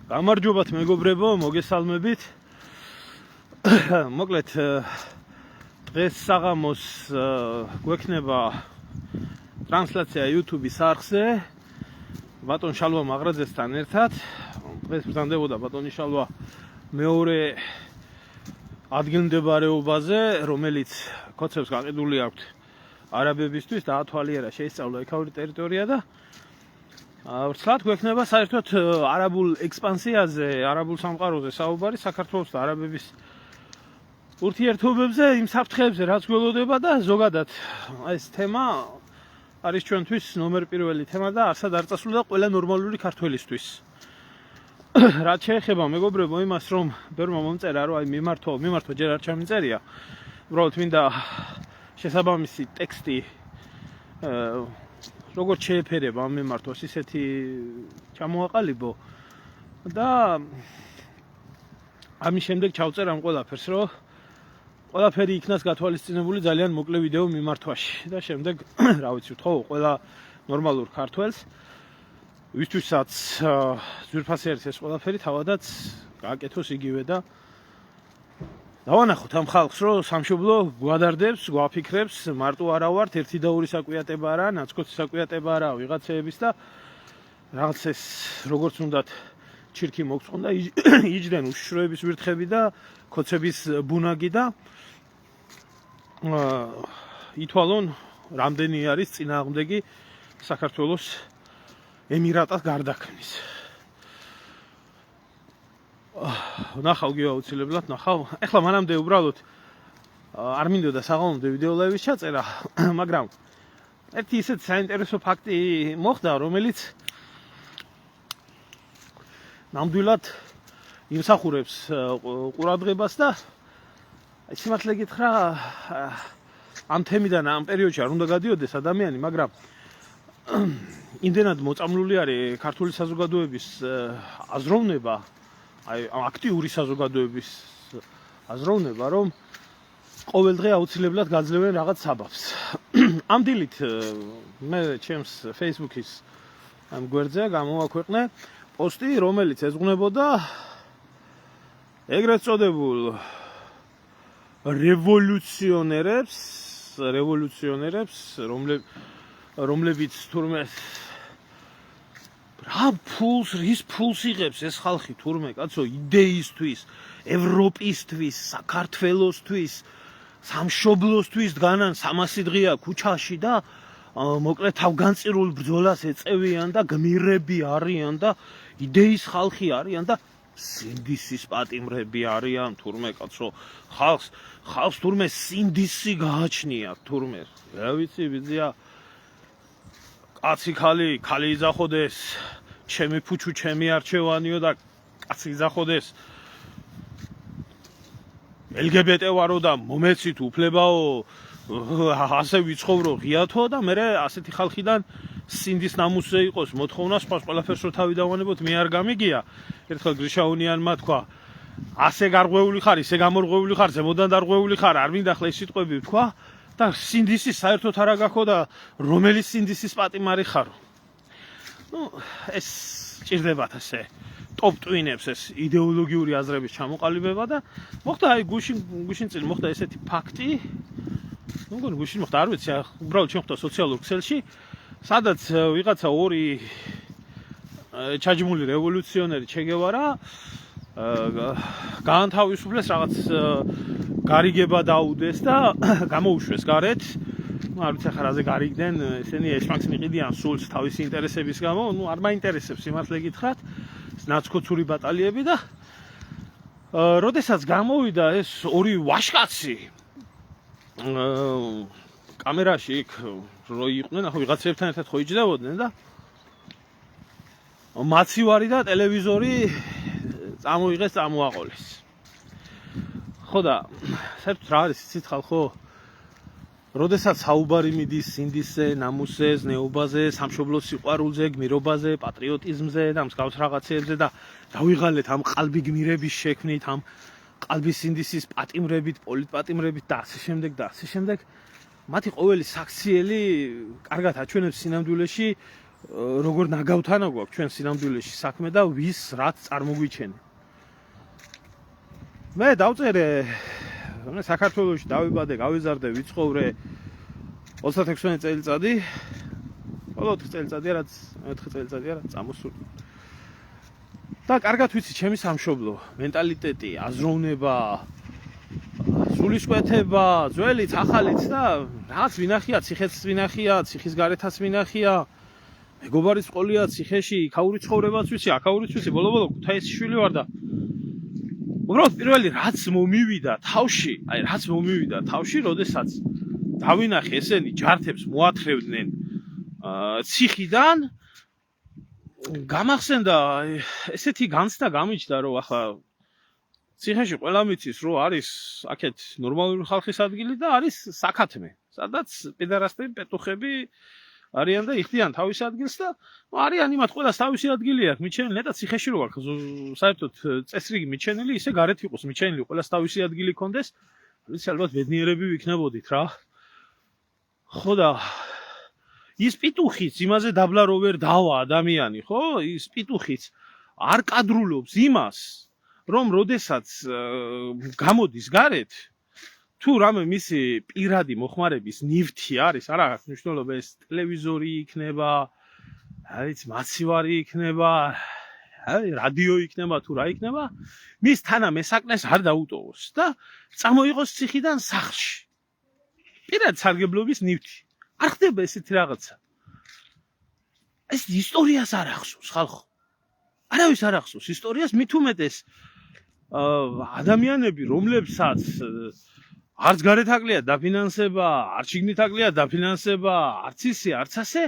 გამარჯობათ მეგობრებო, მოგესალმებით. მოკლედ დღეს საღამოს გვექნება ტრანსლაცია YouTube-ის არხზე ბატონ შალვა მაღრაძესთან ერთად. დღეს ბრძანდებოდა ბატონი შალვა მეორე ადგილმდებარეობაზე, რომელიც კოცებს გაყიდული აქვთ არაბებისთვის და ათვალიერა შეისწავლა იქაური ტერიტორია და ვრცლად გვექნება საერთოდ არაბულ ექსპანსიაზე, არაბულ სამყაროზე საუბარი საქართველოს და არაბების ურთიერთობებზე, იმ საფრთხეებზე, რაც გველოდება და ზოგადად ეს თემა არის ჩვენთვის ნომერ პირველი თემა და არსად არ წასულა ყველა ნორმალური ქართველისთვის. რაც შეეხება მეგობრებო იმას, რომ ბევრმა მომწერა, რომ აი მიმართვა ჯერ არ ჩამიწერია. უბრალოდ მინდა შესაბამისი ტექსტი როგორც შეეფერება ამ მიმართვას, ისეთი ჩამოაყალიბო და ამის შემდეგ ჩავწერ ამ ყველაფერს, რომ ყველაფერი იქნას გათვალისწინებული ძალიან მოკლე ვიდეო მიმართვაში და შემდეგ რა ვიცი, ხო, ყველა ნორმალურ ქართველს ვისთვისაც ძვირფასი არის ეს ყველაფერი, თავადაც გააკეთოს იგივე და დავანახოთ ამ ხალხს, რომ სამშობლო გვადარდებს, გვაფიქრებს, მარტო არა ვართ, ერთი და ორი საკვიატება არა, ნაცკოცი საკვიატება არა, ვიღაცეების და რაღაც ეს როგორც უნდათ ჩირქი მოგწონდა და იჯდნენ უშიშროების ვირთხები და კოცების ბუნაგი და ითვალონ რამდენი არის წინააღმდეგი საქართველოს ემირატად გარდაქმნის. ნახავ გეაუცილებლად, ნახავ. ეხლა მანამდე უბრალოდ არ მინდოდა საღამომდე ვიდეო ლაივის ჩაწერა, მაგრამ ერთი ისეთ საინტერესო ფაქტი მოხდა, რომელიც ნამდვილად იმსახურებს ყურადღებას და სიმართლე გითხრა, ამ თემიდან ამ პერიოდში არ უნდა გადიოდეს ადამიანი, მაგრამ იმდენად მოწამლული არის ქართული საზოგადოების აზროვნება, აი აქტიური საზოგადოების აზროვნება, რომ ყოველ დღე აუცილებლად გაძლევენ რაღაც საბაბს. ამ დილით მე ჩემს Facebook-ის ამ გვერდზე გამოვაქვეყნე პოსტი, რომელიც ეძღვნებოდა ეგრეთ წოდებულ რევოლუციონერებს, რომლებიც თურმე რის ფულს იღებს ეს ხალხი თურმე, კაცო, იდეისთვის, ევროპისთვის, საქართველოსთვის, სამშობლოსთვის დგანან 300 დღეა ქუჩაში და მოკლედ თავგანწირულ ბრძოლას ეწევიან და გმირები არიან და იდეის ხალხი არიან და სინდისის პატიმრები არიან თურმე, კაცო, ხალხს თურმე სინდისი გააჩნია თურმე. რა ვიცი, ბიძია კაცი ქალი იძახოდეს, ჩემი ფუჩუ, ჩემი არჩევანიო და კაცი იძახოდეს, LGBT ვარო და მომეცით უფლებაო, ასე ვიცხოვრო ღიათო და მე ასეთი ხალხიდან სინდის ნამუსზე იყოს მოთხოვნა, სხვა ყველაფერს რო თავი დავანებოთ, მე არ გამიგია. ერთხელ გრიშაუნიანმა თქვა, ასე გარღვეული ხარ, ისე გამორღვეული ხარ, ზემოდან დარღვეული ხარ, არ მინდა ხლა ეს სიტყვები თქვა და სინდისის საერთოდ არა გაქო და რომელი სინდისის პატიმარი ხარო. ეს ჭირდებათ ასე ტოპ ტვინებს ეს იდეოლოგიური აზრების ჩამოყალიბება და მოხდა აი გუშინ წინ მოხდა ესეთი ფაქტი. მგონი გუშინ მოხდა, არ ვიცი, უბრალოდ შემოხდა სოციალურ ქსელში, სადაც ვიღაცა ორი ჩაჯმული რევოლუციონერი ჩეგევარა გაანთავისუფლეს, რაღაც გარიგება დაუდეს და გამოუშვეს გარეთ. არ ვიცი ახლა რაზე გარიგდნენ, ესენი ეშმაკს მიყიდიან სულს თავისი ინტერესების გამო, არ მაინტერესებს სიმართლე გითხრათ, ნაცკოცური ბატალიები და როდესაც გამოვიდა ეს ორი ვაშკაცი კამერაში იქ რო იყვნენ, ახლა ვიღაცებთან ერთად ხო იჯდებოდნენ და მაცივარი და ტელევიზორი წამოიღეს, წამოაყოლეს. ხო და საერთოდ რა არის იცით ხალხო? როდესაც საუბარი მიდის სინდისზე, ნამუსზე, ზნეობაზე, სამშობლოს სიყვარულზე, გმირობაზე, პატრიოტიზმზე და მსგავს რაღაცეებზე და დავიღალეთ ამ ყალბი გმირების შექმნით, ამ ყალბი სინდისის პატიმრებით, პოლიტპატიმრებით და ასე შემდეგ და ასე შემდეგ, მათი ყოველი საქციელი კარგად აჩვენებს სინამდვილეში როგორ ნაგავთანა გვაქვს ჩვენ სინამდვილეში საქმე და ვის რაც წარმოგვიჩენე. მე დავწერე საქართველოში დავიბადე, გავიზარდე, ვიცხოვრე 36 წელიწადი. Ყველა 4 წელიწადია, რაც 4 წელიწადია, რაც წამოსული. და კარგად ვიცი ჩემი სამშობლო, მენტალიტეტი, აზროვნება, სულისკვეთება, ძველიც, ახალიც და რაღაც ვინახია, ციხეც ვინახია, ციხის გარეთაც ვინახია. მეგობარის ყოლია ციხეში, იქაური ცხოვრებაც ვიცი, აქაურიც ვიცი, ბოლო-ბოლო ქუთაისის შვილი ვარ და უბრალოდ პირველი რაც მომივიდა თავში, როდესაც დავინახე ესენი ჯართებს მოათრევდნენ ციხიდან, გამახსენდა ესეთი განცდა გამიჩნდა, რომ ახლა ციხეში ყველა მიცის, რომ არის აქეთ ნორმალური ხალხის ადგილი და არის საკათმე, სადაც პედარასტები, პეტუხები არიან და იხდიან თავის ადგილს და არიან იმათ ყველას თავისი ადგილი აქვს მიჩენილი და ციხეში რო აქვს საერთოდ წესრიგი მიჩენილი, ისე გარეთ იყოს მიჩენილი, ყველას თავისი ადგილი კონდეს, ვიცი ალბათ ბედნიერები ვიქნებოდით რა. ხო და ის პიტუხიც იმაზე დაბლა რო ვერ დავა ადამიანი, ხო? ის პიტუხიც არ კადრულობს იმას, რომ როდესაც გამოდის გარეთ, თუ რამე მისი პირადი მოხმარების ნივთი არის, არა აქვს მნიშვნელობა ეს ტელევიზორი იქნება, არის მაცივარი იქნება, რადიო იქნება თუ რა იქნება, მის თანამესაკნეს არ დაუტოვოს და წამოიღოს ციხიდან სახლში. პირად სარგებლობის ნივთი. არ ხდება ესეთი რაღაცა. ეს ისტორიას არ ახსოვს ხალხო. არავის არ ახსოვს ისტორიას, მით უმეტეს ადამიანები, რომლებსაც არც გარეთ აკლია დაფინანსება, არც შიგნით აკლია დაფინანსება, არც ისე, არც ასე,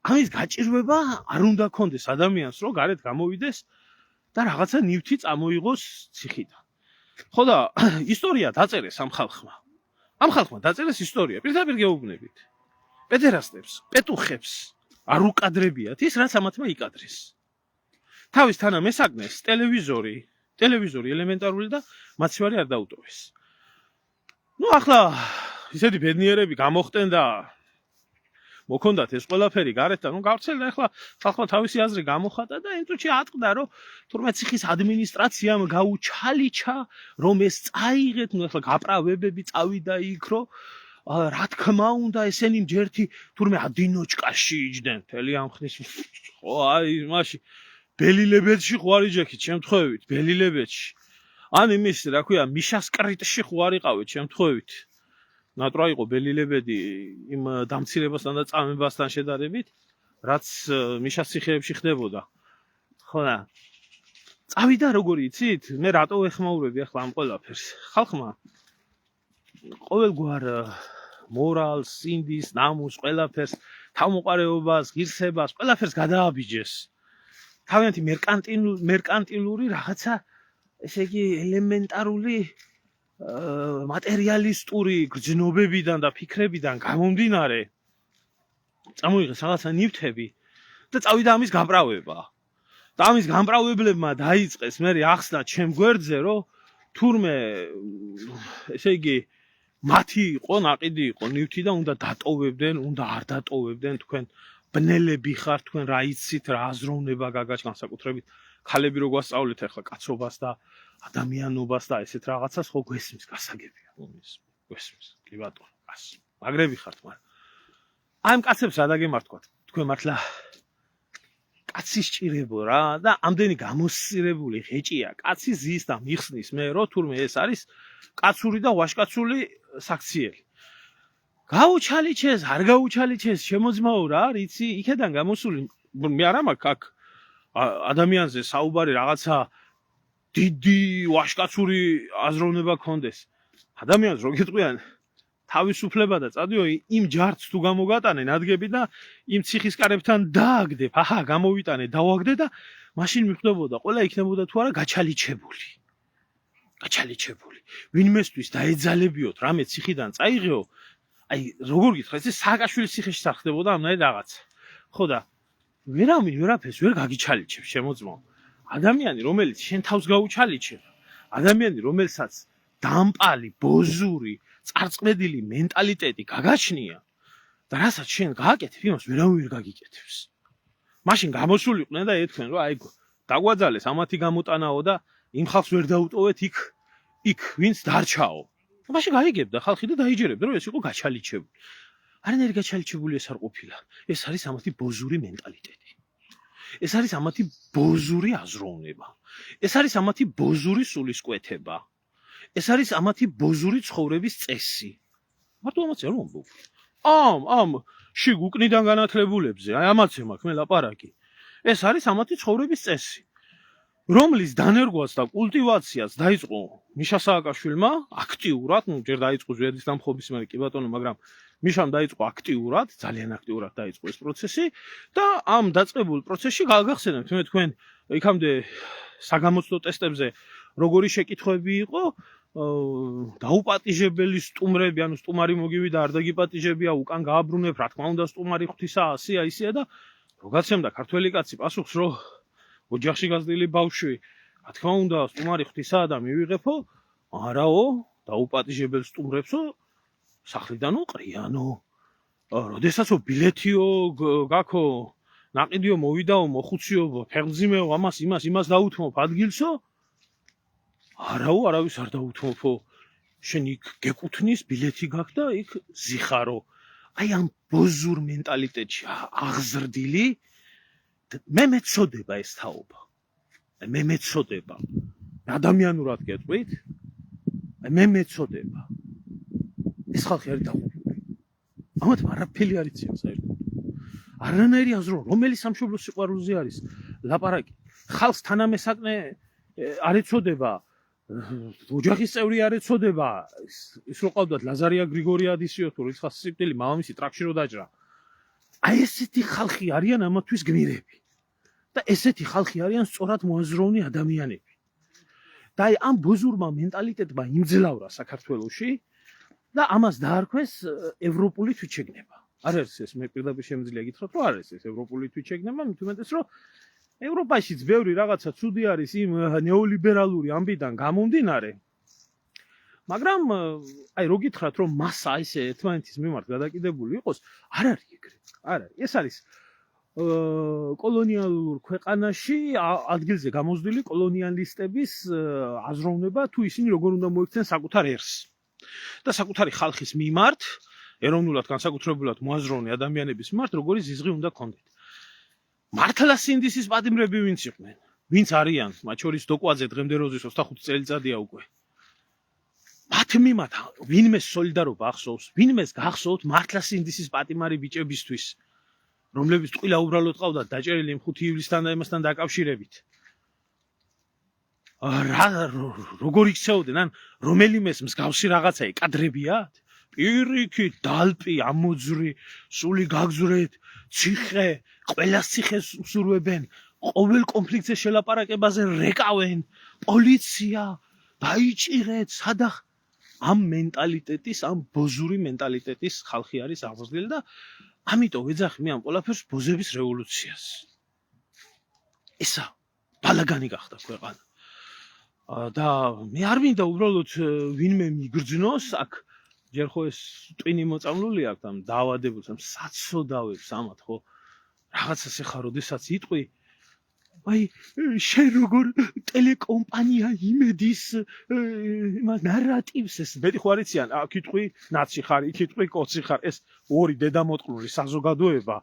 ამის გაჭირვება არ უნდა კონდეს ადამიანს, რომ გარეთ გამოვიდეს და რაღაცა ნივთი წამოიღოს ციხიდან. ხო და ისტორია დაწერეს ამ ხალხმა. ამ ხალხმა დაწერეს ისტორია, პირდაპირ გეუბნებით. პედერასტებს, პეტუხებს არ უკადრებიათ ის, რაც ამათმა იკადრეს. თავის თანამესაკნეს ტელევიზორი ელემენტარული და მაცივარი არ დაუტოვეს. ნუ ახლა ისეთი ბედნიერები გამოხდნენ და მოქონდათ ეს ყველაფერი გარეთ და ნუ გავრცელდა, ახლა ხალხმა თავისი აზრი გამოხატა და იმ წუთში ატყდა, რომ თურმე ციხის ადმინისტრაციამ გაუჩალიჩა, რომ ეს წაიღეთ, ნუ ახლა გაправებები წავიდა იქ, რომ რა თქმა უნდა ესენი მჯერთი თურმე ადინოჭკაში იჯდნენ მთელი ამ ხნის. ხო, აი მაშინ ბელილებეთში ხვარიჯექით შემთხვევით, ბელილებეთში. ან იმის, რა ქვია, მიშასკრიტში ხვარიყავით შემთხვევით. ნატრა იყო ბელილებედი იმ დამცირებასთან და წამებასთან შედარებით, რაც მიშას ციხეებში ხდებოდა. ხო და წავიდა როგორი იცით? მე რატო ვეხმაურები ახლა ამ ყველაფერს? ხალხმა ყოველგვარ მორალს, სინდის, ნამუს, ყველაფერს, თავმოყარეობას, ღირსებას, ყველაფერს გადააბიჯეს. თავიანთი მერკანტილური რაღაცა, ესე იგი ელემენტარული მატერიალისტური გრძნობებიდან და ფიქრებიდან გამომდინარე წამოიღეს რაღაცა ნივთები და წავიდა ამის გამправება. და ამის გამправებლებმა დაიწყეს მე ახსნა ჩემ გვერდზე, რომ თურმე ესე იგი მათი იყო, ნაყიდი იყო ნივთი და უნდა დატოვებდნენ, უნდა არ დატოვებდნენ, თქვენ ბნელები ხართ, თქვენ რა იცით, რა აზროვნება გაგაჩ განსაკუთრებით ქალები რო გვასწავლეთ ახლა კაცობას და ადამიანობას და ესეთ რაღაცას, ხო გვესმის გასაგებია, გვესმის, კი ბატონო, გას. მაგრები ხართ, მაგრამ აი ამ კაცებს რა დაგემართქვათ, თქვენ მართლა კაცი სჭირებო რა და ამდენი გამოსწირებული ღეჭია, კაცი ზის და მიხსნის მე რო თურმე ეს არის კაცური და ვაშკაცული საქციელი. გაუჩალიჩეს, არ გაუჩალიჩეს, შემოძმაო რა, რიცი, იქედან გამოსული, მე არა მაქვს აქ ადამიანზე საუბარი რაღაცა დიდი ვაშკაცური აზროვნება კონდეს. ადამიანს რო გეტყვიან თავისუფლება და წადიო იმ ჯართს თუ გამოგატანე ნადგები და იმ ციხის კარებთან დააგდებ, აჰა, გამოვიტანე, დავაგდე და მაშინ მიხვდებოდა, ყველა იქნებოდა თუ არა გაჩალიჩებული. გაჩალიჩებული. ვინმესთვის დაეძალებიოთ რამე ციხიდან წაიღეო, აი როგორ გითხრათ, ეს სააკაშვილის ციხეში სახდებოდა ამნაირ რაღაცა. ხო და ვერაფერს ვერ გაგიჩალიჩებ შემოძმო. ადამიანი, რომელიც შენ თავს გაუჩალიჩებ, ადამიანი, რომელსაც დამპალი, ბოზური, წარწმედილი მენტალიტეტი გაგაჩნია და რასაც შენ გააკეთებ, იმას ვერავინ ვერ გაგიკეთებს. მაშინ გამოსულიყვნენ და ეთქვენ რომ აი დაგვაძალეს ამათი გამოტანაო და იმ ხალხს ვერ დაუტოვეთ იქ ვინც დარჩაო. მაშინ გაიგებდა ხალხი და დაიჯერებდა რომ ეს იყო გაჩალიჩებული. არანაირი გაჩალიჩებული ეს არ ყოფილა. ეს არის ამათი ბოზური მენტალიტეტი. ეს არის ამათი ბოზური აზროვნება. ეს არის ამათი ბოზური სულისკვეთება. ეს არის ამათი ბოზური ცხოვრების წესი. მარტო ამაზე არ ვამბობ. ამ შიგ უკნიდან განათლებულებზე, აი ამაზე მაქვს მე ლაპარაკი. ეს არის ამათი ცხოვრების წესი. რომლის დანერგვას და კულტივაციას დაიწყო მიშა სააკაშვილმა აქტიურად, ჯერ დაიწყო ზვერდის დამხობის მერე კი ბატონო, მაგრამ მიშამ დაიწყო აქტიურად, ძალიან აქტიურად დაიწყო ეს პროცესი და ამ დაწყებულ პროცესში გაგახსენებთ მე თქვენ იქამდე საგამოცდო ტესტებზე როგორი შეკითხვები იყო დაუპატიჟებელი სტუმრები, ანუ სტუმარი მოგივიდა არ დაგიპატიჟებია, უკან გააბრუნებ, რა თქმა უნდა სტუმარი ღვთისა, ასია, ისია და როგაცემდა ქართველი კაცი პასუხს რომ ოჯახში გაზრდილი ბავშვი, რა თქმა უნდა სტუმარი ღვთისაა და მივიღებო, არაო, დაუპატიჟებელ სტუმრებსო სახლიდან უყრიანო. როდესაც ბილეთიო გაქო, ნაყიდიო მოვიდაო, მოხუციო, ფეხმძიმეო, იმას დაუთმობ ადგილსო, არაო, არავის არ დაუთმობო. შენ იქ გეკუთვნის ბილეთი გაქვს და იქ ზიხარო. აი ამ ბოზურ მენტალიტეტში აღზრდილი მე მეწოდება ეს თაობა. მე მეწოდება. ადამიანურად გეტყვით? მე მეწოდება. ეს ხალხი არის დაღუპული. ამათ არაფერი არ იციან საერთოდ. არანაირი აზრო, რომელი სამშობლოს სიყვარულზე არის ლაპარაკი. ხალხს თანამესაკნე არ ეწოდება. ოჯახის წევრი არ ეწოდება. ის რო ყავდათ ლაზარია გრიგორიადისიო თუ რიცხას სიკვდილი მამამისი ტრაქში რო დაჭრა. აი ესეთი ხალხი არიან ამათვის გმირები. და ესეთი ხალხი არიან სწორად მოაზროვნე ადამიანები. და აი ამ ბოზურმა მენტალიტეტმა იმძლავრა საქართველოში და ამას დაარქვეს ევროპული თვითშეგნება. არ არის ეს მე პირდაპირ შემიძლია გითხრათ რომ არ არის ეს ევროპული თვითშეგნება, მით უმეტეს რომ ევროპაშიც ბევრი რაღაცა ცუდი არის იმ ნეოლიბერალური ამბიდან გამომდინარე. მაგრამ აი რო გითხრათ რომ მასა ისე ერთმანეთის მიმართ გადაკიდებული იყოს, არ არის ეგრე. არ არის. ეს არის კოლონიალურ ქვეყანაში ადგილზე გამოსდილი კოლონიალისტების აზროვნება თუ ისინი როგორ უნდა მოიქცნენ საკუთარ ერს. და საკუთარი ხალხის მიმართ, ეროვნულად განსაკუთრებულად მოაზროვნე ადამიანების მიმართ როგორი ზიზღი უნდა ქონდეთ. მართლა სინდისის პატიმრები ვინც იყვნენ? ვინც არიან? მათ შორის დოკვაძე დღემდე როზის 25 წელიწადია უკვე. მათ მიმართ ვინმე სოლიდარობა ახსოვს, ვინმეს გახსოვთ მართლა სინდისის პატიმარი ბიჭებისთვის, რომლებიც ტყილა უბრალოდ ყავდათ დაჭერილი 5 ივლისთან და იმასთან დაკავშირებით. როგორ იქცეოდნენ, ან რომელიმეს მსგავსი რაღაცა ეკადრებიათ? პირიქით, დალპი, ამოძრი, სული გაგზრეთ, ციხე, ყველას ციხეს უსურვებენ, ყოველ კონფლიქტზე შელაპარაკებაზე რეკავენ, პოლიცია, დაიჭირეთ, სადახ ამ მენტალიტეტის, ამ ბოზური მენტალიტეტის ხალხი არის აღზრდილი და ამიტომ ვეძახი მე ამ ყველაფერს ბოზების რევოლუციას. ესა ბალაგანი გახდა ქვეყანა. და მე არ მინდა უბრალოდ ვინმე მიგრძნოს აქ ჯერ ხო ეს ტვინი მოწამლული აქვს ამ დაავადებულს, ამ საცოდავებს ამათ ხო რაღაცას ეხა როდესაც იტყვი აი შენ როგორ ტელეკომპანია იმედის ნარატივს ეს მეტი ხო არ იციან აქ იტყვი ნაცი ხარ, იქ იტყვი კოცი ხარ, ეს ორი დედამოწყლული საზოგადოება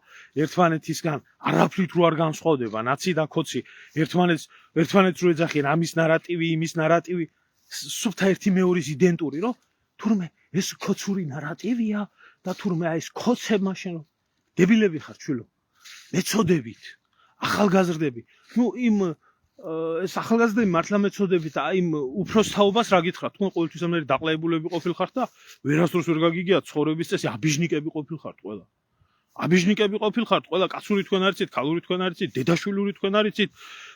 ერთმანეთისგან არაფრით რო არ განსხვავდება, ნაცი და კოცი ერთმანეთს რო ეძახიან ამის ნარატივი, იმის ნარატივი, სუფთა ერთი მეორის იდენტური, რომ თურმე ეს კოცური ნარატივია და თურმე აი ეს კოცებმა შენ დებილები ხარ ჩვილო. მეწოდებით ახალგაზრდები. ნუ იმ ეს ახალგაზრდები მართლა მეწოდებით და იმ უფროს თაობას რა გითხრათ? თქვენ ყოველთვის ამერი დაყლაებულები ყოფილხართ და ვერასდროს ვერ გაგიგიათ ცხოვრების წესი, აბიჟნიკები ყოფილხართ ყველა. აბიჟნიკები ყოფილხართ ყველა, კაცური თქვენ არიცით, ქალური თქვენ არიცით, დედაშვილური თქვენ არიცით,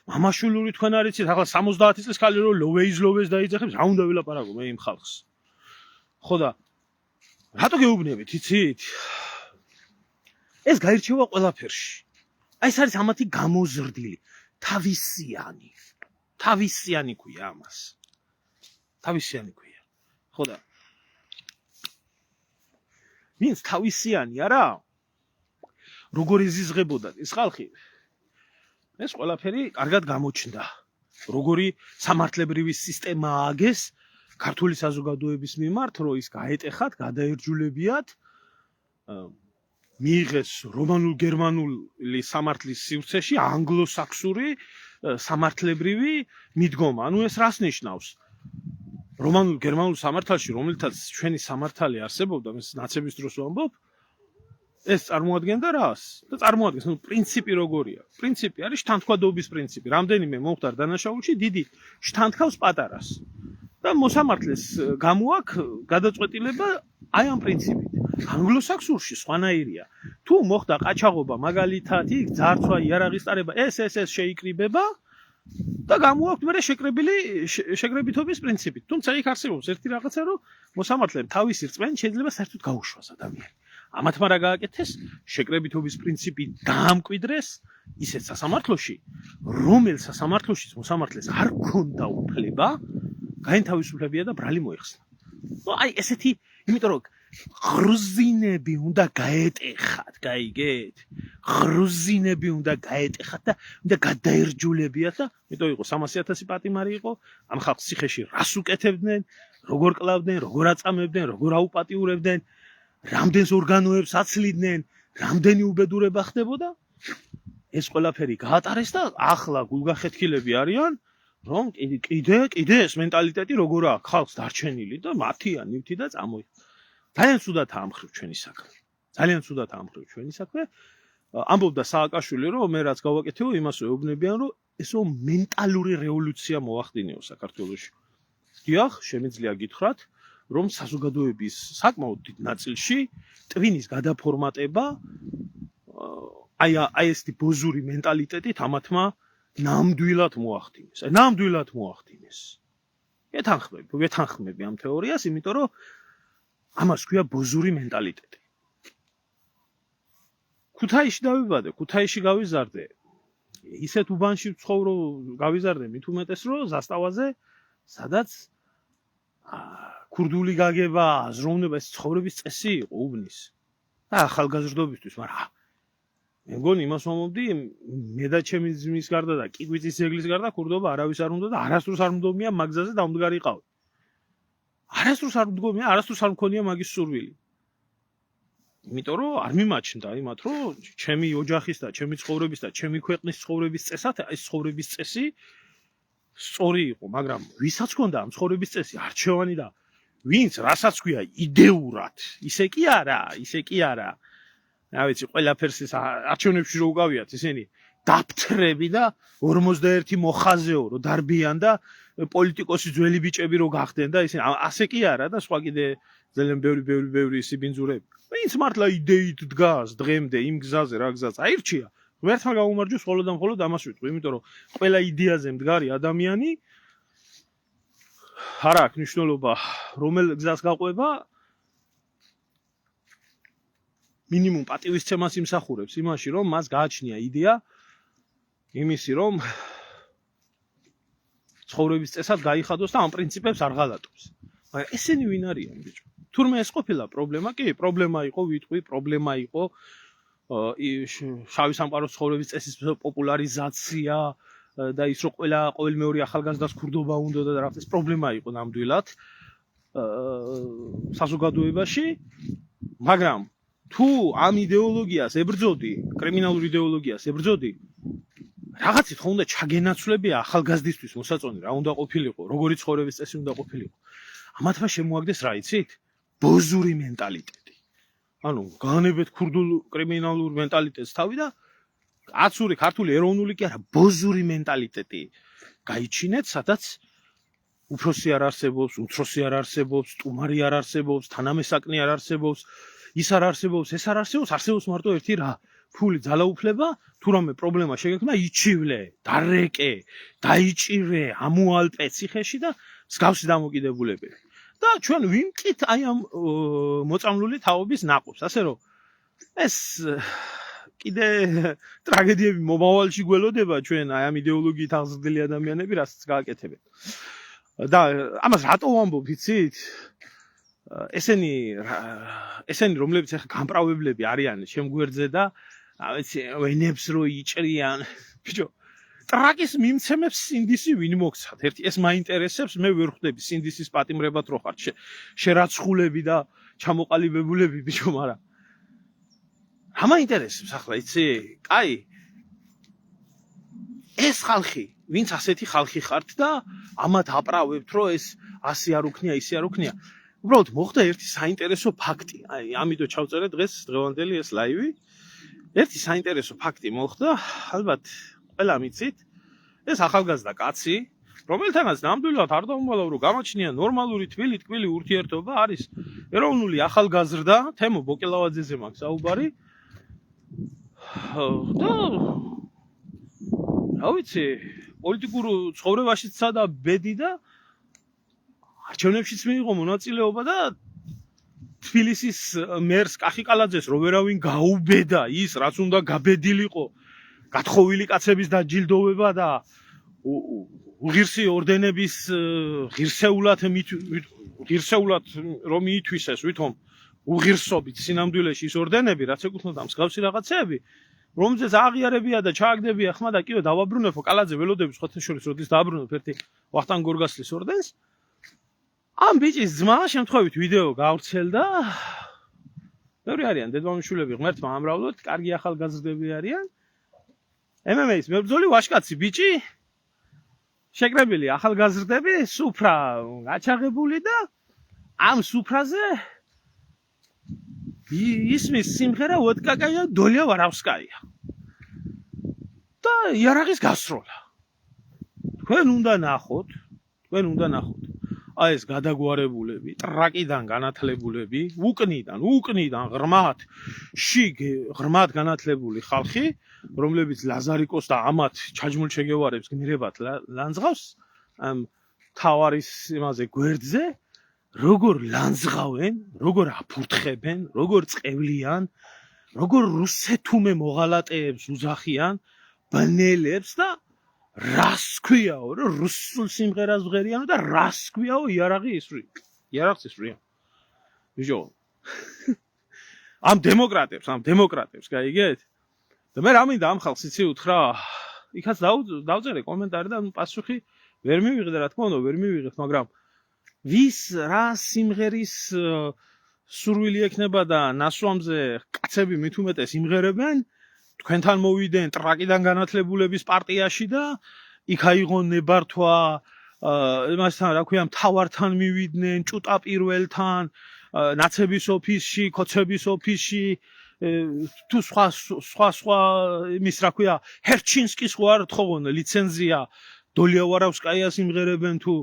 მამაშვილური თქვენ არიცით, ახლა 70 წლის ხალი რომ ლოვეის დაიძახებს, რა უნდა ვილაპარაკო მე იმ ხალხს. ხო და რატო გეუბნებით, იცით? ეს გაირჩევა ყველაფერში. აი ეს არის ამათი გამოზრდილი, თავისიანი ქვია ამას. თავისიანი ქვია. ხო და ვინც თავისიანი არა? როგორ ეზიზღებოდათ ეს ხალხი? ეს ყველაფერი კარგად გამოჩნდა. Როგორი სამართლებრივი სისტემა ააგეს ქართული საზოგადოების მიმართ, რომ ის გაეტეხათ, გადაერჯულებიათ, მიიღეს რომანულ-გერმანული სამართლის სივრცეში ანგლოსაქსური სამართლებრივი მიდგომა. ანუ ეს რას ნიშნავს? რომანულ-გერმანულ სამართალში, რომელთაც ჩვენი სამართალი არსებობდა, მე ნაცების დროს ვამბობ, ეს წარმოადგენდა რას? და წარმოადგენს, პრინციპი როგორია? პრინციპი არის შთანთქმადობის პრინციპი. რამდენიმე მომხდარ დანაშაულში დიდი შთანთქავს პატარას. და მოსამართლეს გამოაქვს გადაწყვეტილება აი ამ პრინციპით. ანგლოსაქსურში სხვანაირია. თუ მოხდა ყაჩაღობა, მაგალითად, იქ ძარცვა, იარაღის ტარება, ეს შეიკრიბება და გამოაქვს მე შეკრებითობის პრინციპით. თუმცა იქ არსებობს ერთი რაღაცა, რომ მოსამართლემ თავისი რწმენით შეიძლება საერთოდ გაუშვას ადამიანი. ამათმა რა გააკეთეს? შეკრებითობის პრინციპი დაამკვიდრეს ისეთ სასამართლოში, რომელ სასამართლოშიც მოსამართლეს არ ქონდა უფლება გაენთავისუფლებია და ბრალი მოეხსნა. აი ესეთი, იმიტომ რომ ღრუზინები უნდა გაეტეხათ, გაიგეთ? ღრუზინები უნდა გაეტეხათ და უნდა გადაერჯულებიათ და იმიტომ იყო 300,000 პატიმარი იყო, ამ ხალხს ციხეში რას უკეთებდნენ, როგორ კლავდნენ, როგორ აწამებდნენ, როგორ აუპატიურებდნენ, რამდენს ორგანოებს აცლიდნენ, რამდენი უბედურება ხდებოდა. ეს ყველაფერი გაატარეს და ახლა გულგახეთქილები არიან, რომ კიდე ეს მენტალიტეტი როგორ აქვს ხალხს დარჩენილი და მათია ნივთი და წამოიღო. ძალიან ცუდად ამხრივ ჩვენი საქმე. ძალიან ცუდად ამხრივ ჩვენი საქმე. ამბობდა სააკაშვილი, რომ მე რაც გავაკეთეო, იმას ეუბნებიან, რომ ესო მენტალური რევოლუცია მოახდინეო საქართველოში. დიახ, შემიძლია გითხრათ, რომ საზოგადოების საკმაოდ დიდ ნაწილში ტვინის გადაფორმატება აი ესეთი ბოზური მენტალიტეტით ამათმა ნამდვილად მოახდინეს. ნამდვილად მოახდინეს. ვეთანხმები ამ თეორიას, იმიტომ რომ ამას ქვია ბოზური მენტალიტეტი. ქუთაისში დავიბადე, ქუთაისში გავიზარდე. ისეთ უბანში ვცხოვრო, გავიზარდე მით უმეტეს, რომ ზასტავაზე, სადაც ქურდული გაგება, აზროვნება, ეს ცხოვრების წესი იყო უბნის. და ახალგაზრდობისთვის, მაგრამ მე მგონი იმას ვამბობდი, მე და ჩემი ძმის გარდა და კიგვიწის ძეგლის გარდა ქურდობა არავის არ უნდა და არასდროს არ მდგომია მაგზაზე დამდგარიყავი. არასდროს არ მდგომია, არასდროს არ მქონია მაგის სურვილი. იმიტომ რომ არ მიმაჩნდა იმათ, რომ ჩემი ოჯახის და ჩემი ცხოვრების და ჩემი ქვეყნის ცხოვრების წესად ეს ცხოვრების წესი სწორი იყო, მაგრამ ვისაც ჰქონდა ამ ცხოვრების წესი არჩევანი და ვინც რასაც ქვია იდეურად, ისე კი არა. რა ვიცი, ყველაფერს ეს არჩევნებში რო უკავიათ ისინი დაფთრები და 51 მოხაზეო რო დარბიან და პოლიტიკოსი ძველი ბიჭები რო გახდნენ და ისინი ასე კი არა და სხვა კიდე ძალიან ბევრი სიბინძურები. ვინც მართლა იდეით დგას დღემდე იმ გზაზე რა გზაც აირჩია, ღმერთმა გაუმარჯოს მხოლოდ და მხოლოდ ამას ვიტყვი, იმიტომ რომ ყველა იდეაზე მდგარი ადამიანი არ აქვს მნიშვნელობა რომელ გზას გაყვება, მინიმუმ პატივისცემას იმსახურებს იმაში, რომ მას გააჩნია იდეა იმისი, რომ ცხოვრების წესად გაიხადოს და ამ პრინციპებს არ ღალატობს. მაგრამ ესენი ვინ არიან ბიჭო? თურმე ეს ყოფილა პრობლემა? კი, პრობლემა იყო, ვიტყვი, პრობლემა იყო შავი სამყაროს ცხოვრების წესის პოპულარიზაცია და ის რომ ყოველ მეორე ახალგაზრდას ქურდობა უნდა და რაღაც ეს პრობლემა იყო ნამდვილად საზოგადოებაში, მაგრამ თუ ამ იდეოლოგიას ებრძოდი, კრიმინალურ იდეოლოგიას ებრძოდი, რაღაცით ხო უნდა ჩაგენაცვლებია ახალგაზრდისთვის მოსაწონი რა უნდა ყოფილიყო, როგორი ცხოვრების წესი უნდა ყოფილიყო. ამათმა შემოაგდეს რა იცით? ბოზური მენტალიტეტი. ანუ განებეთ ქურდულ კრიმინალურ მენტალიტეტს თავი და აცური ქართული ეროვნული კი არა, ბოზური მენტალიტეტი გაიჩინეთ, სადაც უფროსი არ არსებობს, უმცროსი არ არსებობს, სტუმარი არ არსებობს, თანამესაკნი არ არსებობს, ის არ არსებობს, ეს არ არსებობს, არსებობს მარტო ერთი რა, ფული, ძალაუფლება, თუ რამე პრობლემა შეგექმნა, იჩივლე, დარეკე, დაიჭირე, ამოალპე ციხეში და მსგავსი დამოკიდებულებები. და ჩვენ ვიმკით აი ამ მოწამლული თაობის ნაყოფს, ასე რომ ეს კიდე ტრაგედიები მომავალში გველოდება ჩვენ აი ამ იდეოლოგიით აღზრდილი ადამიანები რასაც გააკეთებენ. და ამას რატო ვამბობ, იცით? ესენი რომლებიც ახლა გამპრავებლები არიან ჩემ გვერდზე და რა ვიცი, ვენებს რო იჭრიან. ბიჭო, ტრაკის მიმცემებს სინდისი ვინ მოგცათ? ერთი ეს მაინტერესებს, მე ვერ ხვდები სინდისის პატიმრებად რო ხარ. შერაცხულები და ჩამოყალიბებულები ბიჭო, მაგრამ რა მაინტერესებს ახლა, იცი? კაი. ეს ხალხი, ვინც ასეთი ხალხი ხართ და ამათ აპრავებთ, რომ ეს ასე არ უქნია, ისე არ უქნია. უბრალოდ მოხდა ერთი საინტერესო ფაქტი. აი, ამიტომ ჩავწერე დღეს დღევანდელი ეს ლაივი. ერთი საინტერესო ფაქტი მოხდა, ალბათ ყველა მიცით. ეს ახალგაზრდა კაცი, რომელთანაც ნამდვილად არ დაუმალავ რომ გამოჩნია ნორმალური თბილი-ტკბილი ურთიერთობა, არის ეროვნული ახალგაზრდა, თემო ბოკელავაძეზე მაქვს საუბარი. და რა ვიცი, პოლიტიკურ ცხოვრებაშიც სადა ბედი და არჩევნებშიც მიიღო მონაწილეობა და თბილისის მერს კახიკალაძეს რო ვერავინ გაუბედა ის, რაც უნდა გაბედილიყო გათხოვილი კაცების დაჯილდოვება და უღირსი ორდენების ღირსეულად რომ მიითვისეს ვითომ უღირსობით სინამდვილეში ის ორდენები, რაც ეკუთვნოდა მსგავსი რაღაცეები, რომელზეც აღიარებია და ჩააგდებია ხმა და კიდევ დავაბრუნებო კალაძე ველოდების ხოთეშორის როდის დააბრუნებ ერთი ვახტანგ გორგასლის ორდენს. ამ ბიჭის ძმა შემთხვევით ვიდეო გავრცელდა. ბევრი არიან დედმამიშვილები ღმერთმა ამრავლოთ, კარგი ახალგაზრდები არიან. MMA-ის მებრძოლი ვაშკაცი ბიჭი, შეკრებილი ახალგაზრდები, სუფრა გაჩაღებული და ამ სუფრაზე ისმის სიმღერა ვოდკაკაია დოლია ვარავსკაია. და იარაღის გასროლა. თქვენ უნდა ნახოთ. აი ეს გადაგვარებულები, ტრაკიდან განათლებულები, უკნიდან ღრმად განათლებული ხალხი, რომლებიც ლაზარიკოს და ამათ ჩაჯმულ ჩეგევარებს გნირებათ ლანძღავს, ამ თავარის იმაზე გვერდზე, როგორ ლანძღავენ, როგორ აფურთხებენ, როგორ წყევლიან, როგორ რუსეთუმე მოღალატეებს უძახიან, ბნელებს და რას ქვიაო, რომ რუსულ სიმღერას ვღერიანო და რას ქვიაო იარაღს ისვრიან. ბიჭო. ამ დემოკრატებს, გაიგეთ? და მე რა მინდა ამ ხალხს იცი უთხრა, იქაც დავწერე კომენტარი და პასუხი ვერ მივიღე და რა თქმა უნდა ვერ მივიღეთ, მაგრამ ვის რა სიმღერის სურვილი ექნება და ნასვამზე კაცები მით უმეტეს იმღერებენ, თქვენთან მოვიდნენ ტრაკიდან განათლებულების პარტიაში და იქ აიღონ ნებართვა, იმასთან რა ქვია, მთავართან მივიდნენ, ჭუტა პირველთან, ნაცების ოფისში, კოცების ოფისში, თუ სხვა იმის რა ქვია, ჰერჩინსკის ხო არ თხოვონ ლიცენზია, დოლია ვარავსკაიას იმღერებენ თუ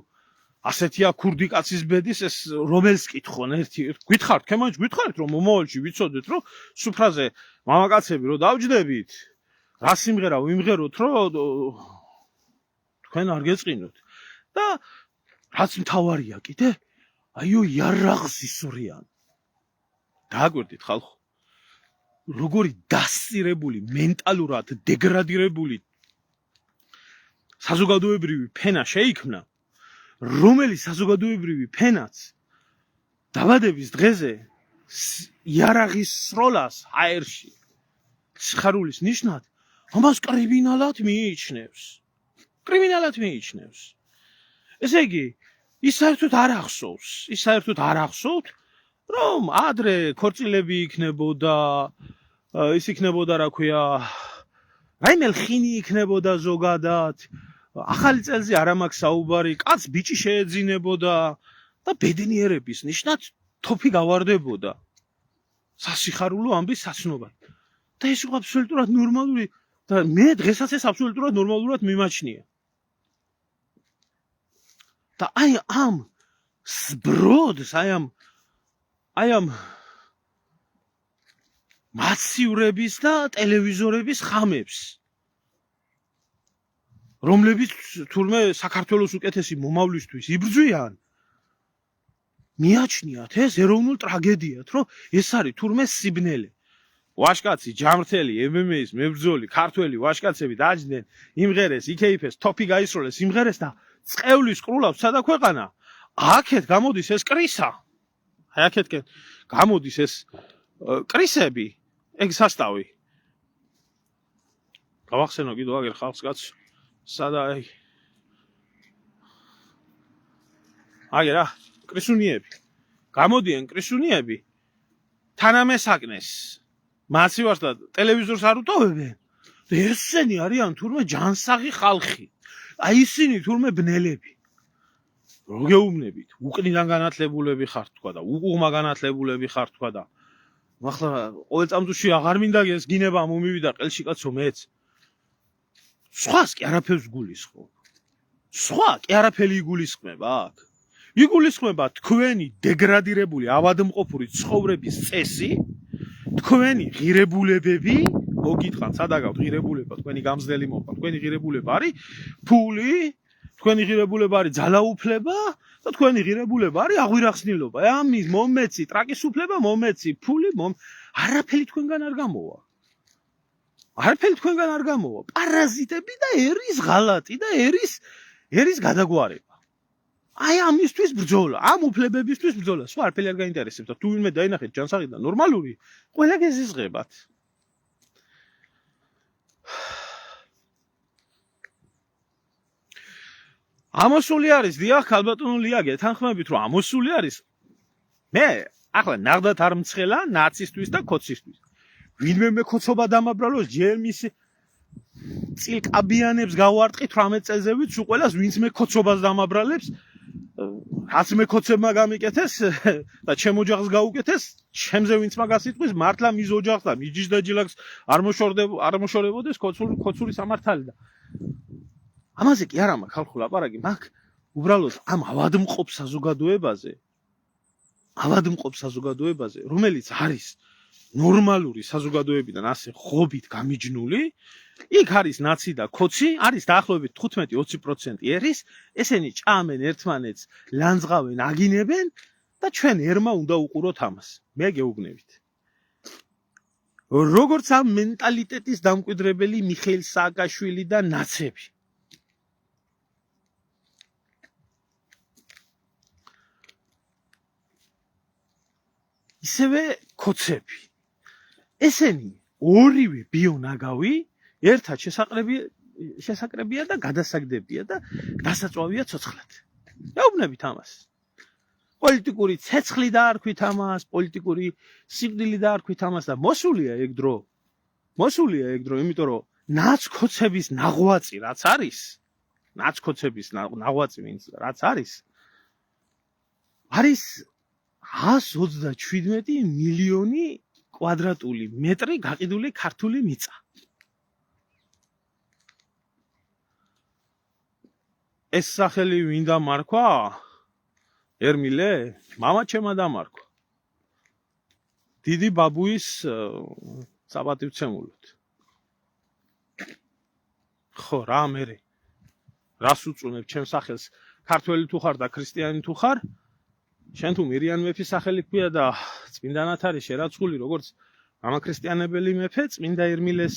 ასეთია ქურდი კაცის ბედის, ეს რომელს კითხონ ერთი გითხართ, გითხარით რომ მომავალში ვიცოდეთ რომ სუფრაზე მამაკაცები რომ დავჯდებით, რა სიმღერა ვიმღეროთ რომ თქვენ არ გეწყინოთ და რაც მთავარია კიდე, აიო იარაღს ისვრიან. დააკვირდით ხალხო, როგორი დასწირებული, მენტალურად დეგრადირებული საზოგადოებრივი ფენა შეიქმნა, რომელიც საზოგადოებრივი ფენაც დაბადების დღეზე იარაღის სროლას აერში სიხარულის ნიშნად ამას კრიმინალად მიიჩნევს. ესე იგი, ის საერთოდ არ ახსოვთ, რომ ადრე ქორწილები იქნებოდა, ის იქნებოდა რა ქვია, რაიმე ლხინი იქნებოდა ზოგადად, ახალი წელზე არ მაქვს საუბარი, კაც ბიჭი შეეძინებოდა და ბედნიერების ნიშნად თოფი გავარდებოდა. სასიხარულო ამბის საცნობად. და ეს იყო აბსოლუტურად ნორმალური და მე დღესაც ეს აბსოლუტურად ნორმალურად მიმაჩნია. და აი ამ სბროდს, აი ამ მასიურების და ტელევიზორების ხამებს, რომლებიც თურმე საქართველოს უკეთესი მომავლისთვის იბრძვიან, მიაჩნიათ ეს ეროვნულ ტრაგედიად, რომ ეს არის თურმე სიბნელე. ვაშკაცი, ჯამრთელი, MMA-ის მებრძოლი, ქართველი ვაშკაცები დაჯდნენ, იმღერეს, იქეიფეს, თოფი გაისროლეს, იმღერეს და წყევლის ყრულავს სადა ქვეყანა. აქეთ გამოდის ეს კრისა. აი აქეთკენ გამოდის ეს კრისები, ეგ სასტავი. გავახსენო კიდევ აგერ ხალხს კაც სადა აი რა კრისუნიები გამოდიან კრისუნიები თანამესაკნეს მასივარს და ტელევიზორს არ უტოვებენ და ესენი არიან თურმე ჯანსაღი ხალხი აი ისინი თურმე ბნელები რო გეუბნებით უკნიდან განათლებულები ხართ თქვა და უკუღმა განათლებულები ხართ თქვა და ახლა ყოველ წამწუთში აღარ მინდა გინება მომივიდა ყელში კაცო მეც სხვას კი არაფერს გულისხმობ სხვა კი არაფერი იგულისხმება აქ იგულისხმება თქვენი დეგრადირებული ავადმყოფური ცხოვრების წესი თქვენი ღირებულებები მოგიტყან სადაგავთ ღირებულება თქვენი გამზდელი მოყვა თქვენი ღირებულება არის ფული თქვენი ღირებულება არის ძალაუფლება და თქვენი ღირებულება არის აღვირახსნილობა ამის მომეცი ტრაკის უფლება მომეცი ფული არაფერი თქვენგან არ გამოვა არაფერი თქვენგან არ გამოვა პარაზიტები და ერის ღალატი და ერის გადაგვარება აი ამისთვის ბრძოლა ამ უფლებებისთვის ბრძოლა სხვა არაფერი არ გაინტერესებს და თუ ვინმე დაინახეთ ჯანსაღი და ნორმალური ყველა გეზიზღებათ ამოსული არის დიახ ქალბატონო ლიაგე თანხმებით რომ ამოსული არის მე ახლა ნახდათ არ მცხელა ნაცისტვის და ქოცისთვის ვინმე მეკოცობა დამაბრალოს ჯერ მის წილკაბიანებს გავარტყით 18 წელზე ვით სულ ყველას ვინც მეკოცობას დამაბრალებს რაც მეკოცებმა გამიკეთეს და ჩემ ოჯახს გაუკეთეს ჩემზე ვინც მაგას იტყვის მართლა მის ოჯახს და მის ჯიჯდაჯილაკს არ მოშორებოდეს ქოცური სამართალი და ამაზე კი არა მაქვს ხალხურ ლაპარაკი მაქვს უბრალოდ ამ ავადმყოფ საზოგადოებაზე რომელიც არის ნორმალური საზოგადოებიდან ასე ხობით გამიჯნული იქ არის ნაცი და ქოცი არის დაახლოებით 15-20% ერის ესენი ჭამენ ერთმანეთს ლანძღავენ აგინებენ და ჩვენ ერმა უნდა უყუროთ ამას მე გეუბნებით როგორც ამ მენტალიტეტის დამკვიდრებელი მიხეილ სააკაშვილი და ნაცები ისევე ქოცები ესენი ორივე ბიონაგავი ერთად შესაკრებია და გადასაგდებია და დასაწვავია ცოცხლად. Ეუბნებით ამას. პოლიტიკური ცეცხლი დაარქვით ამას, პოლიტიკური სიკვდილი დაარქვით ამას და მოსულია ეგ დრო, იმიტომ რომ ნაცქოცების ნაღვაწი რაც არის, ნაცქოცების ნაღვაწი რაც არის 127 მილიონი კვადრატული მეტრი გაყიდული ქართული მიწა. ეს სახელი ვინ დამარქვა? ერმილე, მამა ჩემა დამარქვა. დიდი ბაბუის საპატივცემულოდ. ხო, რა მერე? რას უწუნებ ჩემს სახელს? ქართველი თუ ხარ და ქრისტიანი თუ ხარ? შენ თუ მირიან მეფის სახელი ქვია და წმინდანად არის შერაცხული როგორც გამაქრისტიანებელი მეფე, წმინდა ერმილეს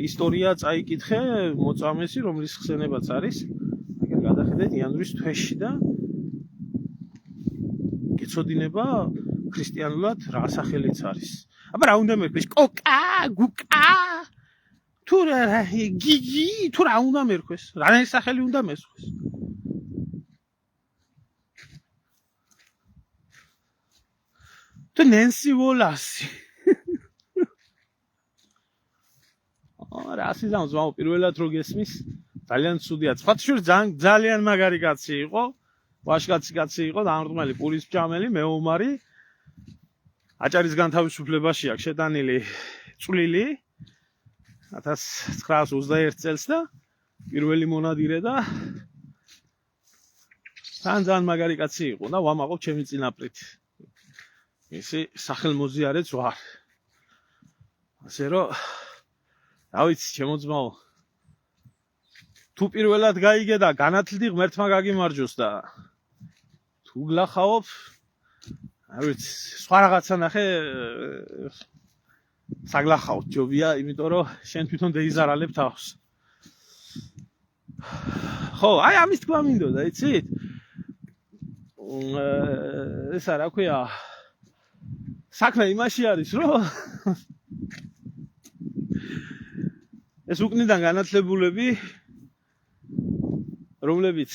ისტორია წაიკითხე მოწამესი, რომლის ხსენებაც არის. აგერ გადახედეთ იანვრის თვეში და გეცოდინება ქრისტიანულად რა სახელიც არის. აბა რა უნდა მერქოს? კოკა, გუკა. თუ რა გიგი, თუ რა უნდა მერქოს? რა სახელი უნდა მესხოს? თუ ნენსი ვოლასი. რა სიზამს მაო პირველად რო გესმის ძალიან ცუდია. სხვათაშორის ძალიან მაგარი კაცი იყო. ვაშკაცი კაცი იყო, დამრტყმელი პურის ფჭამელი, მეომარი. აჭარის განთავისუფლებაში აქვს შეტანილი წვლილი 1921 წელს და პირველი მონადირე და ძალიან მაგარი კაცი იყო და ვამაყობ ჩემი წინაპრით. ისი სახელმოზიარეც ვარ. ასე რომ რა ვიცი ჩემო ძმაო თუ პირველად გაიგე და განათლდი ღმერთმა გაგიმარჯოს და თუ გლახაობ არ ვიცი სხვა რაღაცა ნახე საგლახავთ ჯობია იმიტომ რომ შენ თვითონ დაიზარალებ თავს ხო აი ამის თქვა მინდოდა იცით ესა რა ქვია საქმე იმაში არის რომ ეს უკნიდან განათლებულები რომლებიც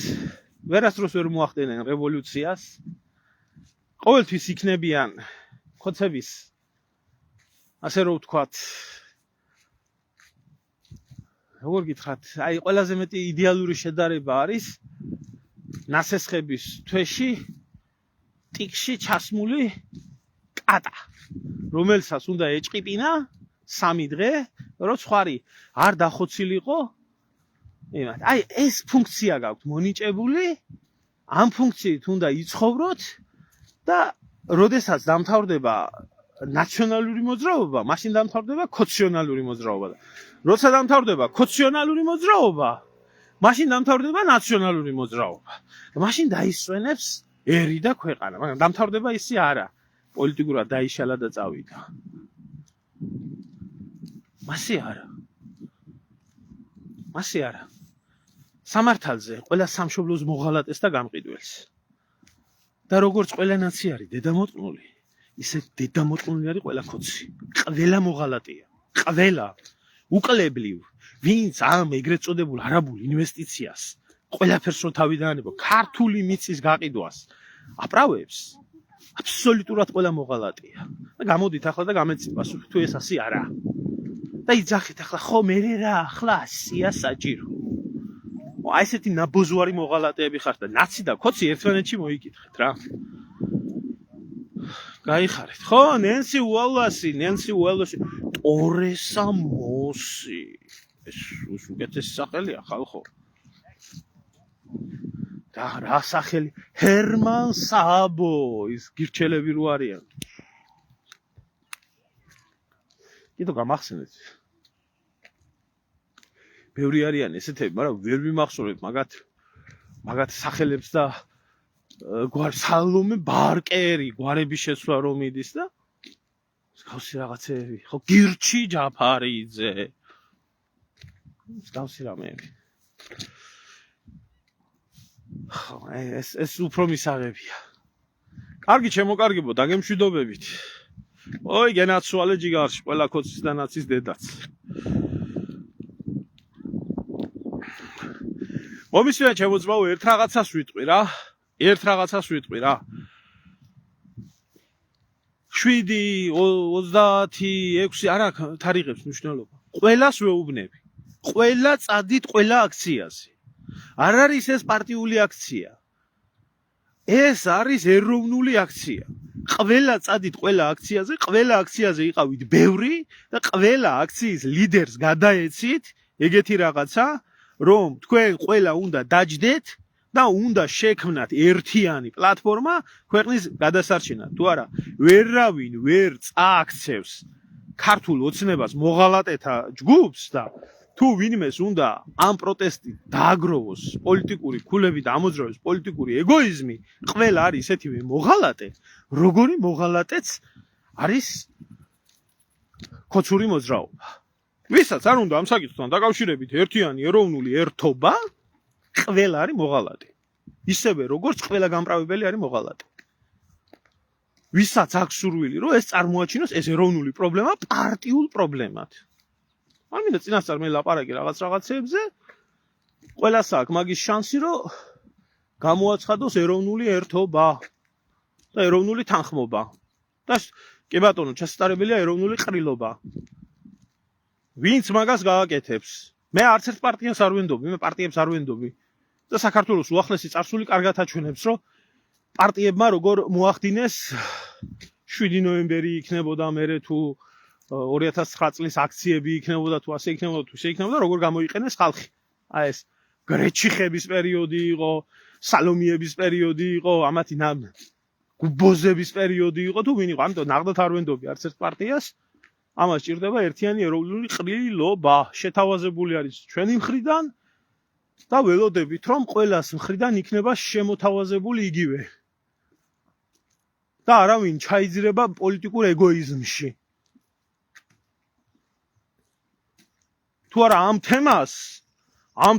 ვერასდროს ვერ მოახდენენ რევოლუციას, ყოველთვის იქნებიან ხოცების, ასე რომ ვთქვათ, როგორ გითხრათ, აი ყველაზე მეტი იდეალური შედარება არის ნასესხების თვეში ტიკში ჩასმული კატა, რომელსაც უნდა ეჭყიპინა 3 დღე, რომ ხვარი არ დახოცილიყო. აი ეს ფუნქცია გაქვთ მონიჭებული, ამ ფუნქციით უნდა იცხოვროთ და როდესაც დამთავრდება ნაციონალური მოძრაობა, მაშინ დამთავრდება კოციონალური მოძრაობა. როცა დამთავრდება კოციონალური მოძრაობა, მაშინ დამთავრდება ნაციონალური მოძრაობა. მაშინ დაისვენებს ერი და ქვეყანა, მაგრამ დამთავრდება ისე არა. პოლიტიკურად დაიშალა და წავიდა. მასე არა. მასე არა. სამართალზე ყველა სამშობლოს მოღალატეს და გამყიდველს. და როგორც ყველა ნაცია არის დედამოწყნული, ისე დედამოწყნული არის ყველა კოცი. ყველა მოღალატეა. ყველა უკლებლივ, ვინც ამ ეგრეთ წოდებულ არაბულ ინვესტიციას ყველაფერს რო თავიდან ანება, ქართული მიწის გაყიდვას აპრავებს, აბსოლუტურად ყველა მოღალატეა. და გამოდით ახლა და გამეცით პასუხი, თუ ეს ასე არა. და იძახით ახლა, ხო მე რა, ახლა ასია საჭირო. აი ესეთი ნაბოზვარი მოღალატეები ხართ და ნაცი და კოცი ერთმანეთში მოიკითხეთ რა. გაიხარეთ. ხო, ნენსი უოლასი, ტორესა მოსი. ეს უკეთესი სახელია ხალხო. და რა სახელი? ჰერმან საბო, ის გირჩელები რო არიან. კიდო გამახსენეთ. ბევრი არიან ესეთები, მაგრამ ვერ ვიმახსოვრეთ მაგათ სახელებს და გვარ სალომე ბარკერი, გვარების შეცვლა რომ იდის და მსგავსი რაღაცეები. ხო, გირჩი ჯაფარიძე. მსგავსი რამეები. ხო, ეს უფრო მისაღებია. კარგი, ჩემოკარგებო, დაგემშვიდობებით. ой, გენაცვალე ჯიგარში, ყველა კოცის და ნაცის დედაც. მომისვენ ჩემოძმაო, ერთ რაღაცას ვიტყვი რა. 7, 36 არა თარიღებს მნიშვნელობა. ყველას ვეუბნები. ყველა წადით ყველა აქციაზე. არ არის ეს პარტიული აქცია. ეს არის ეროვნული აქცია. ყველა წადით ყველა აქციაზე, ყველა აქციაზე იყავით ბევრი და ყველა აქციის ლიდერს გადაეცით ეგეთი რაღაცა, რომ თქვენ ყველა უნდა დაჯდეთ და უნდა შექმნათ ერთიანი პლატფორმა ქვეყნის გადასარჩენად. თუ არა, ვერავინ ვერ წააქცევს ქართულ ოცნებას მოღალატეთა ჯგუფს და თუ ვინმეს უნდა ამ პროტესტით დააგროვოს პოლიტიკური ქულები და ამოძრავოს პოლიტიკური ეგოიზმი, ყველა არის ესეთივე მოღალატე, როგორი მოღალატეც არის კოცური მოძრაობა. ვისაც არ უნდა ამ საკითხთან დაკავშირებით ერთიანი ეროვნული ერთობა, ყველა არის მოღალატე. ისევე როგორც ყველა გამправებელი არის მოღალატე. ვისაც აქვს სურვილი, რომ ეს წარმოაჩინოს ეს ეროვნული პრობლემა პარტიულ პრობლემად. არ მინდა წინასწარ მე ლაპარაკი რაღაცეებზე, ყველას აქვს მაგის შანსი, რომ გამოაცხადოს ეროვნული ერთობა და ეროვნული თანხმობა. და კი ბატონო, შესაძლებელია ეროვნული ყრილობა. ვინც მაგას გააკეთებს? მე არც ერთ პარტიას არ ვენდობი, მე პარტიებს არ ვენდობი. და საქართველოს უახლესი წარსული კარგად აჩვენებს, რომ პარტიებმა როგორ მოახდინეს 7 ნოემბერი იქნებოდა, მერე თუ 2009 წლის აქციები იქნებოდა, თუ ასე იქნებოდა, თუ ისე იქნებოდა, როგორ გამოიყენეს ხალხი. აი ეს გრეჩიხების პერიოდი იყო, სალომიების პერიოდი იყო, ამათი გუბოზების პერიოდი იყო, თუ ვინ იყო, ამიტომ ნახდათ არ ვენდობი არც ერთ პარტიას. ამას ჭირდება ერთიანი ეროვნული ყრილობა, შეთავაზებული არის ჩვენი მხრიდან და ველოდებით, რომ ყველას მხრიდან იქნება შემოთავაზებული იგივე. და არავინ ჩაიძირება პოლიტიკურ ეგოიზმში. თუ არა ამ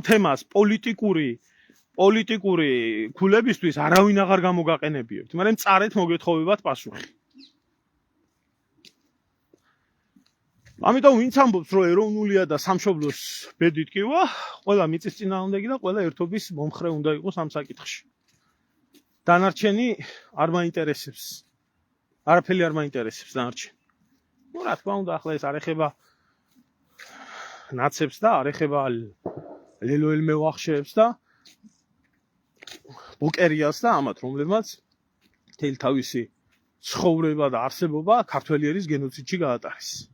თემას პოლიტიკური ქულებისთვის არავინ აღარ გამოგაყენებიებთ, მაგრამ წარეთ მოგეთხოვებათ პასუხი. ამიტომ ვინც ამბობს რომ ეროვნულია და სამშობლოს ბედით კივა, ყველა მიწის წინააღმდეგი და ყველა ერთობის მომხრე უნდა იყოს ამ საკითხში. დანარჩენი არ მაინტერესებს. არაფერი არ მაინტერესებს დანარჩენი. ნუ რა თქმა უნდა, ახლა ეს არ ეხება ნაცებს და არ ეხება ლელოელ მევახშეებს და ბუკერიას და ამათ, რომლებმაც თელ თავისი ცხოვრება და არსებობა ქართველი ერის გენოციდში გაატარეს.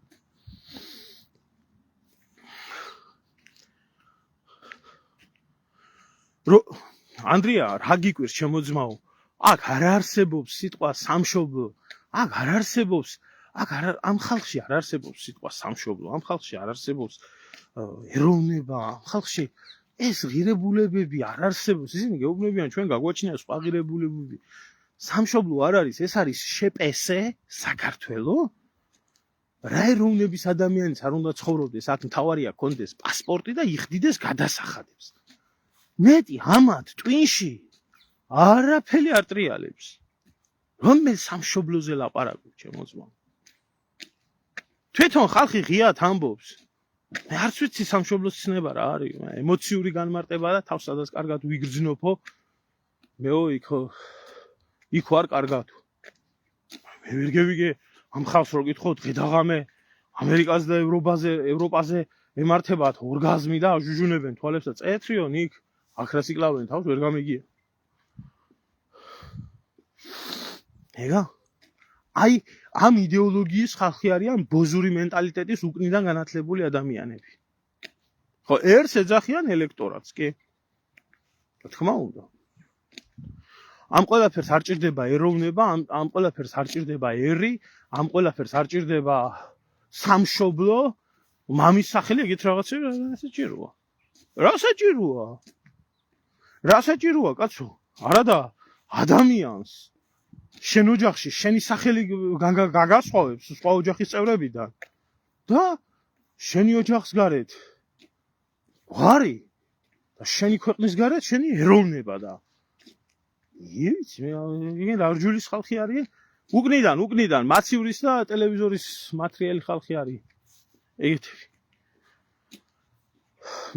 ანდრია, რა გიკვირს ჩემო ძმაო? აქ არ არსებობს სიტყვა სამშობლო. აქ არ არსებობს, ამ ხალხში არ არსებობს სიტყვა სამშობლო, ამ ხალხში არ არსებობს ეროვნება, ამ ხალხში ეს ღირებულებები არ არსებობს. ისინი გეუბნებიან ჩვენ გაგვაჩნია სხვა ღირებულებები. სამშობლო არ არის, ეს არის შეპესე საქართველო. რა ეროვნების ადამიანიც არ უნდა ცხოვრობდეს, აქ მთავარია კონდეს პასპორტი და იხდიდეს გადასახადებს. მეტი ამათ ტვინში არაფერი არ ტრიალებს. რომელ სამშობლოზე ლაპარაკობ ჩემო ძმა? თვითონ ხალხი ღიად ამბობს. მე არც ვიცი სამშობლოს ცნება რა არის, ემოციური განმარტება და თავს სადაც კარგად ვიგრძნობო. მეო იქ ვარ კარგად. მე ვერ გევიგე ამ ხალხს რო გითხო დღე-დაღამე ამერიკაზე და ევროპაზე ემართებათ ორგაზმი და აჟუჟუნებენ თვალებს და წეთრიონ იქ ახრას იკლავენ თავს ვერ გამიგია. ეგა? აი ამ იდეოლოგიის ხალხი არიან ბოზური მენტალიტეტის უკნიდან განათლებული ადამიანები. ხო, ერთს ეძახიან ელექტორატს, კი? რა თქმა უნდა. ამ ყველაფერს არ ჭირდება ეროვნება, ამ ყველაფერს არ ჭირდება ერი, ამ ყველაფერს არ ჭირდება სამშობლო, მამის სახელი ეგეთ რაღაცები რა საჭიროა? რა საჭიროა? რა საჭიროა, კაცო? არადა ადამიანს შენ ოჯახში შენი სახელი გაგასხვავებს სხვა ოჯახის წევრებიდან და შენი ოჯახის გარეთ ვარი და შენი ქვეყნის გარეთ შენი ეროვნება და იცი მე ლარჯულის ხალხი არის უკნიდან მაცივრის და ტელევიზორის მატერიალი ხალხი არის ეგეთი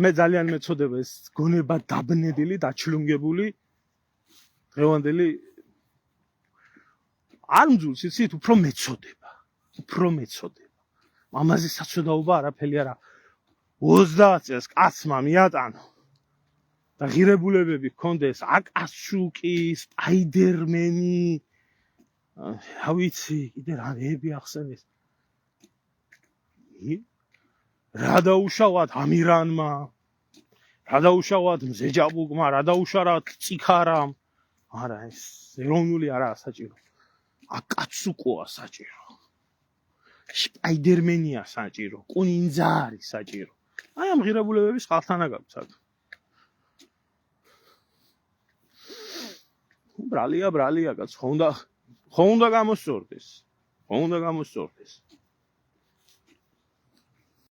მე ძალიან მეწოდება ეს გონება დაბნედილი დაჩლუნგებული დღევანდელი არ მძულს იცით უფრო მეწოდება მამაზე საცოდაობა არაფერი არა 30 წელს კაცმა მიატანო და ღირებულებები ჰქონდეს აკაცუკი სპაიდერმენი რა ვიცი კიდე რა ები ახსენეს რა დაუშავად ამირანმა რა დაუშავად მზეჯაბუკმა რა დაუშარად ციხარამ არა ეს ეროვნული არაა საჭირო აკაცუკოა საჭირო სპაიდერმენია საჭირო კუნინძა არის საჭირო აი ამ ღირებულებების ხალხთანა გაქვს აქ ბრალია კაც ხო უნდა გამოსწორდეს